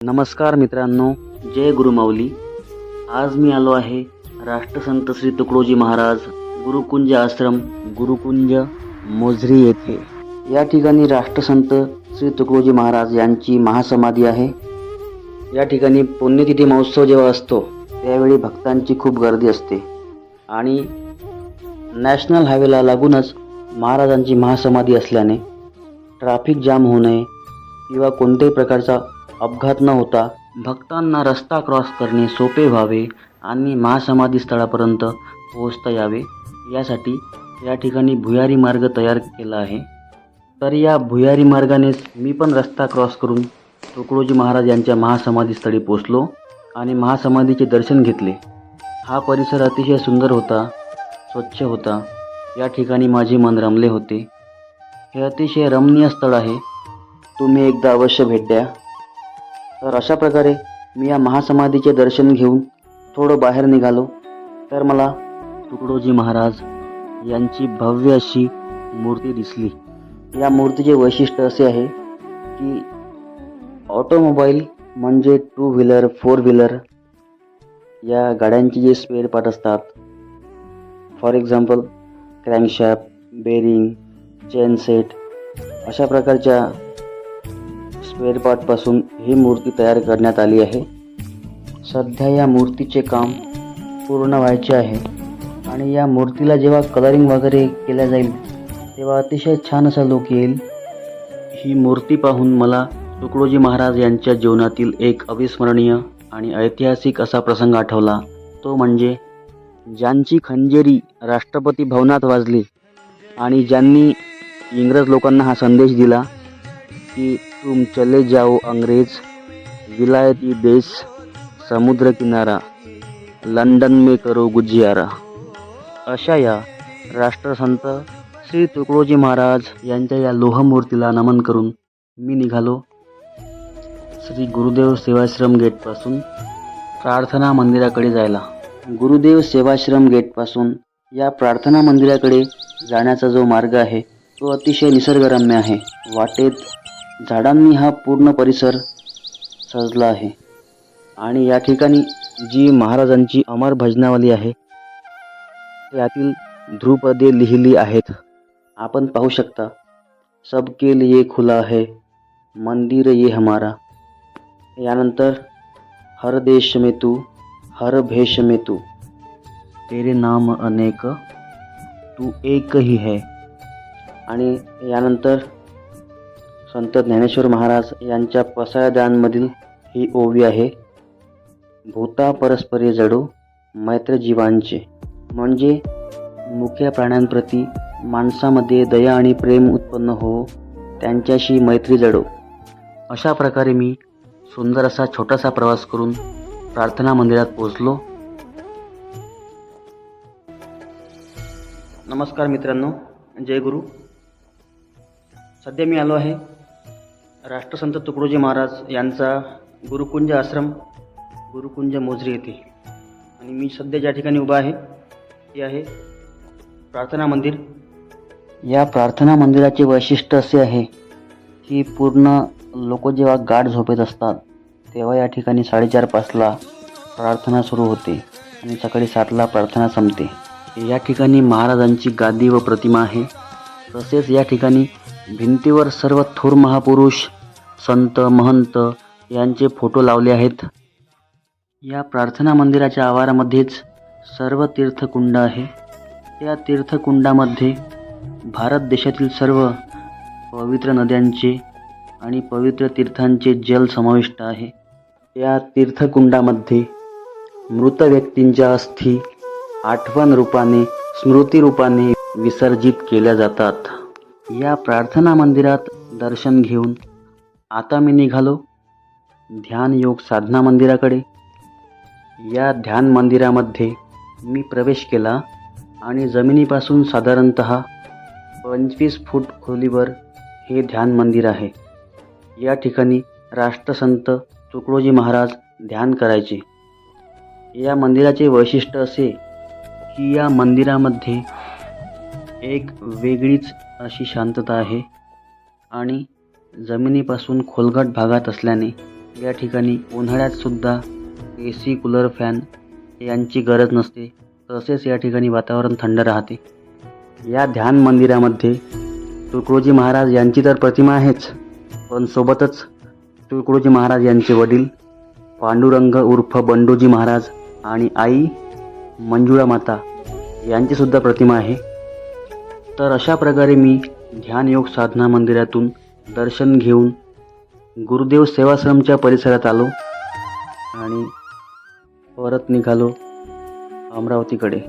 नमस्कार मित्रांनो, जय गुरुमाऊली. आज मी आलो आहे राष्ट्रसंत श्री तुकडोजी महाराज गुरुकुंज आश्रम गुरुकुंज मोझरी येथे. या ठिकाणी राष्ट्रसंत श्री तुकडोजी महाराज यांची महासमाधी आहे. या ठिकाणी पुण्यतिथी महोत्सव जेव्हा असतो त्यावेळी भक्तांची खूप गर्दी असते आणि नॅशनल हायवेला लागूनच महाराजांची महासमाधी असल्याने ट्रॅफिक जाम होऊ नये किंवा कोणत्याही प्रकारचा अपघात न होता भक्तांना रस्ता क्रॉस करणे सोपे व्हावे आणि महासमाधी स्थळापर्यंत पोहोचता यावे यासाठी या ठिकाणी भुयारी मार्ग तयार केला आहे. तर या भुयारी मार्गानेच मी पण रस्ता क्रॉस करून तुकडोजी महाराज यांच्या महासमाधी स्थळी पोचलो आणि महासमाधीचे दर्शन घेतले. हा परिसर अतिशय सुंदर होता, स्वच्छ होता. या ठिकाणी माझे मन रमले होते. हे अतिशय रमणीय स्थळ आहे, तुम्ही एकदा अवश्य भेट द्या. तर अशा प्रकारे मी या महासमाधीचे दर्शन घेऊन थोडं बाहेर निघालो तर मला तुकडोजी महाराज यांची भव्य अशी मूर्ती दिसली. या मूर्तीचे वैशिष्ट्य असे आहे की ऑटोमोबाईल म्हणजे 2 व्हीलर 4 व्हीलर या गाड्यांचे जे स्पेअर पार्ट असतात, for example crankshaft, bearing, chain set अशा प्रकारच्या स्पेअर पार्टपासून ही मूर्ती तयार करण्यात आली आहे. सध्या या मूर्तीचे काम पूर्ण व्हायचे आहे आणि या मूर्तीला जेव्हा कलरिंग वगैरे केल्या जाईल तेव्हा अतिशय छान असा लुक येईल. ही मूर्ती पाहून मला तुकडोजी महाराज यांच्या जीवनातील एक अविस्मरणीय आणि ऐतिहासिक असा प्रसंग आठवला. तो म्हणजे ज्यांची खंजेरी राष्ट्रपती भवनात वाजली आणि ज्यांनी इंग्रज लोकांना हा संदेश दिला कि तुम चले जाओ अंग्रेज, विलायती देश, समुद्र किनारा, लंडन में करो गुजियारा. अशा या राष्ट्रसंत श्री तुकडोजी महाराज यांच्या या लोहमूर्तीला नमन करून मी निघालो श्री गुरुदेव सेवाश्रम गेटपासून प्रार्थना मंदिराकडे जायला. गुरुदेव सेवाश्रम गेटपासून या प्रार्थना मंदिराकडे जाण्याचा जो मार्ग आहे तो अतिशय निसर्गरम्य आहे. वाटेत झाडांनी हा पूर्ण परिसर सजला आहे आणि या ठिकाणी जी महाराजांची अमर भजनावली आहे यातील ध्रुपदे लिहिली आहेत. आपण पाहू शकता, सबके लिए खुला है मंदिर ये हमारा. यानंतर हर देश में तू, हर भेष में तू, तेरे नाम अनेक, तू एक ही है. आणि यानंतर संत ज्ञानेश्वर महाराज यांच्या पसायदानमधील ही ओवी आहे. भूता परस्परे जडो मैत्र जीवांचे, म्हणजे मुख्य प्राण्यांप्रती माणसामध्ये दया आणि प्रेम उत्पन्न हो, त्यांच्याशी मैत्री जडो. अशा प्रकारे मी सुंदर असा छोटासा प्रवास करून प्रार्थना मंदिरात पोहोचलो. नमस्कार मित्रांनो, जय गुरु. सध्या मी आलो आहे राष्ट्रसंत तुकडोजी महाराज यांचा गुरुकुंज आश्रम गुरुकुंज मोझरी येथे आणि मी सध्या ज्या ठिकाणी उभा आहे ते आहे प्रार्थना मंदिर. या प्रार्थना मंदिराचे वैशिष्ट्य असे आहे की पूर्ण लोक जेव्हा गाढ झोपेत असतात तेव्हा या ठिकाणी 4:30-5ला प्रार्थना सुरू होते आणि सकाळी 7ला प्रार्थना संपते. या ठिकाणी महाराजांची गादी व प्रतिमा आहे. तसेच या ठिकाणी भिंतीवर सर्व थोर महापुरुष, संत, महंत यांचे फोटो लावले आहेत. या प्रार्थना मंदिराच्या आवारामध्येच सर्व तीर्थकुंड आहे. त्या तीर्थकुंडामध्ये भारत देशातील सर्व पवित्र नद्यांचे आणि पवित्र तीर्थांचे जल समाविष्ट आहे. या तीर्थकुंडामध्ये मृत व्यक्तींच्या अस्थी आठवण रूपाने, स्मृती रूपाने विसर्जित केल्या जातात. या प्रार्थना मंदिरात दर्शन घेऊन आता मी निघालो ध्यान योग साधना मंदिराकडे. या ध्यान मंदिरामध्ये मी प्रवेश केला आणि जमिनीपासून साधारणतः 25 फूट खोलीवर हे ध्यान मंदिर आहे. या ठिकाणी राष्ट्रसंत तुकडोजी महाराज ध्यान करायचे. या मंदिराचे वैशिष्ट्य असे की या मंदिरामध्ये एक वेगळीच अशी शांतता आहे आणि जमिनीपासून खोलगट भागात असल्याने या ठिकाणी उन्हाळ्यात सुद्धा AC कूलर फॅन यांची गरज नसते. तसेच या ठिकाणी वातावरण थंड राहते. या ध्यान मंदिरामध्ये तुकडोजी महाराज यांची तर प्रतिमा आहेच, पण सोबतच तुकडोजी महाराज यांचे वडील पांडुरंग उर्फ बंडोजी महाराज आणि आई मंजुळा माता यांची सुद्धा प्रतिमा आहे. तर अशा प्रकारे मी ध्यानयोग साधना मंदिरातून दर्शन घेऊन गुरुदेव सेवाश्रमच्या परिसरात आलो आणि परत निघालो अमरावतीकडे.